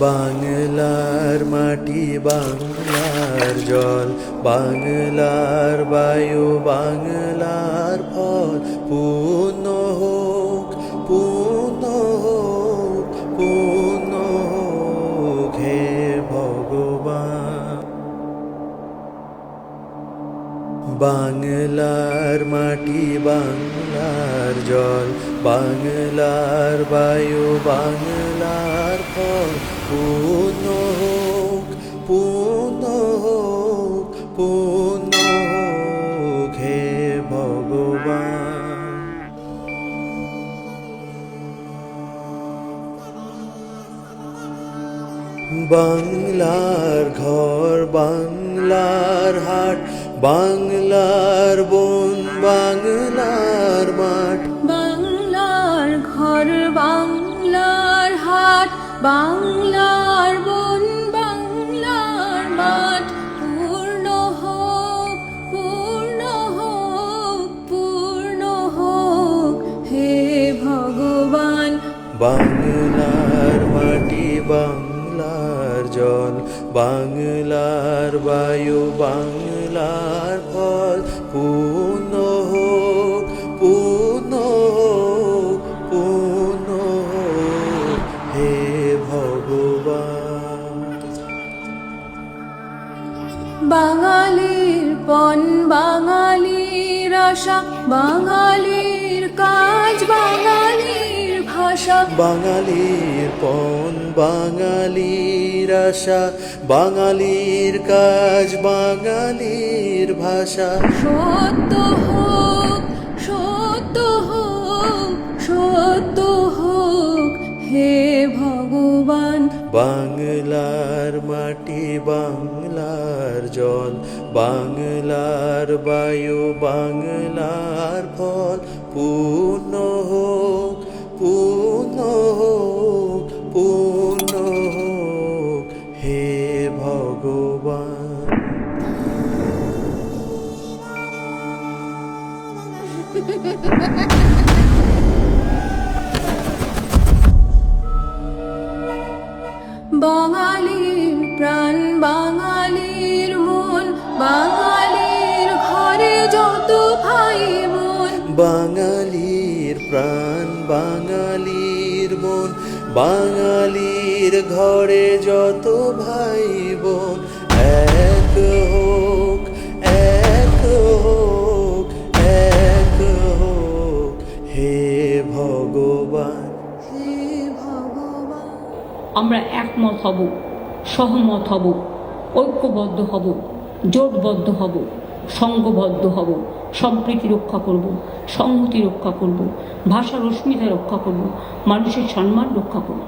বাংলার মাটি বাংলার জল, বাংলার বায়ু বাংলার ফল, পূর্ণ হোক পূর্ণ হোক পূর্ণ হোক হে ভগবান। বাংলার মাটি বাংলার জল, বাংলার বায়ু বাংলার ফল, পূর্ণ হোক পূর্ণ হোক পূর্ণ হোক হে ভগবান। বাংলার ঘর বাংলার হাট, বাংলার বন বাংলার মাঠ, বাংলার ঘর বাংলার হাট, বাংলার বন বাংলার মাঠ, পূর্ণ হোক পূর্ণ হোক পূর্ণ হোক হে ভগবান। বাংলার মাটি বাংলার জল, বাংলার বায়ু বাংলার ফল, পূর্ণ হোক পূর্ণ হোক পূর্ণ হোক হে ভগবান। বাঙালির পণ বাঙালির আশা, বাঙালির কাজ বাঙালির ভাষা, বাঙালির পণ বাঙালির আশা, বাঙালির কাজ বাঙালির ভাষা, সত্য হোক সত্য হোক সত্য হোক হে ভগবান। বাংলার মাটি বাংলার জল, বাংলার বায়ু বাংলার ফল, পূর্ণ হোক পূর্ণ হোক পূর্ণ হোক হে ভগবান। বাঙালির প্রাণ বাঙালির মন, বাঙালির ঘরে যত ভাই বোন, বাঙালির প্রাণ বাঙালির মন, বাঙালির ঘরে যত ভাই বোন, এক হোক এক হোক এক হোক হে ভগবান। হে ভগবান। আমরা একমত হব, সহমত হব, ঐক্যবদ্ধ হব, জোটবদ্ধ হব, সংঘবদ্ধ হব, সম্প্রীতি রক্ষা করব, সংহতি রক্ষা করব, ভাষার অস্মিতা রক্ষা করব, মানুষের সম্মান রক্ষা করব।